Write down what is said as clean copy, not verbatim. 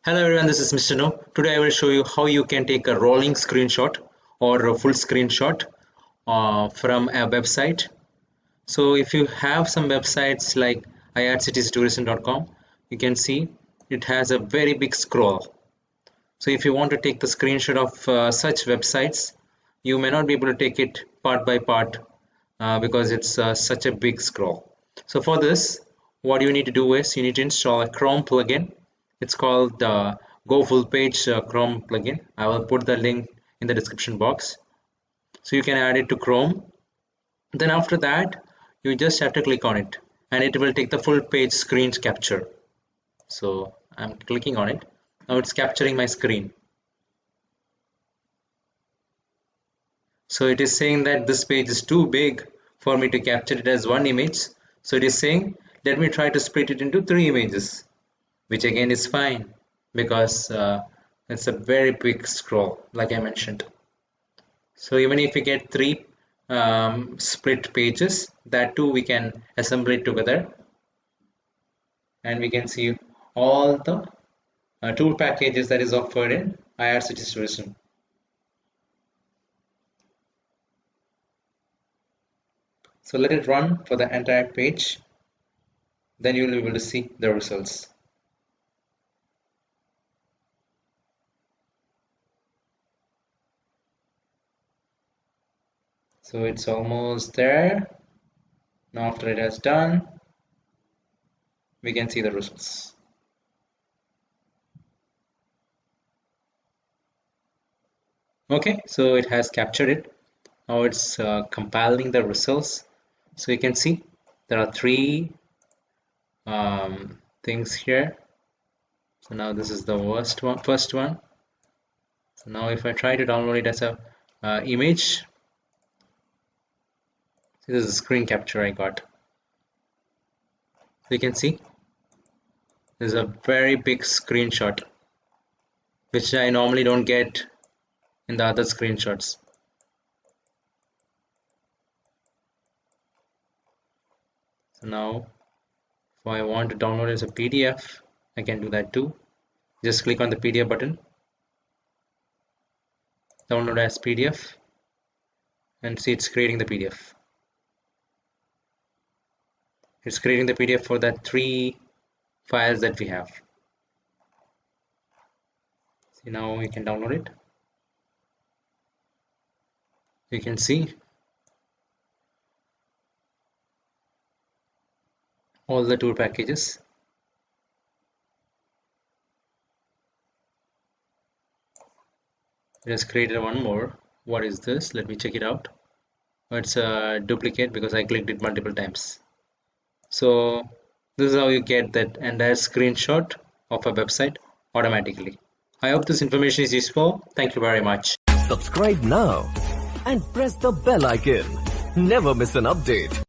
Hello everyone, this is Mr. No. Today I will show you how you can take a rolling screenshot or a full screenshot from a website. So if you have some websites like ircitystourism.com, you can see it has a very big scroll. So if you want to take the screenshot of such websites, you may not be able to take it part by part because it's such a big scroll. So for this, what you need to do is you need to install a Chrome plugin. It's called the Go Full Page Chrome plugin. I will put the link in the description box. So you can add it to Chrome. Then after that, you just have to click on it and it will take the full page screen capture. So I'm clicking on it. Now it's capturing my screen. So it is saying that this page is too big for me to capture it as one image. So it is saying, let me try to split it into 3 images, which again is fine because it's a very big scroll, like I mentioned. So even if we get 3 split pages, that too we can assemble it together. And we can see all the tool packages that is offered in ircitystourism. So let it run for the entire page. Then you will be able to see the results. So it's almost there. Now after it has done, we can see the results. Okay, so it has captured it. Now it's compiling the results. So you can see there are 3 things here. So now this is the first one. So now if I try to download it as a image, this is a screen capture I got. So you can see there's a very big screenshot, which I normally don't get in the other screenshots. So now if I want to download it as a PDF, I can do that too. Just click on the PDF button, download as PDF, and see it's creating the PDF. It's creating the PDF for that 3 files that we have. See, now we can download it. You can see all the tool packages. It has created one more. What is this? Let me check it out. It's a duplicate because I clicked it multiple times. So this is how you get that entire screenshot of a website automatically. I hope this information is useful. Thank you very much. Subscribe now and press the bell icon. Never miss an update.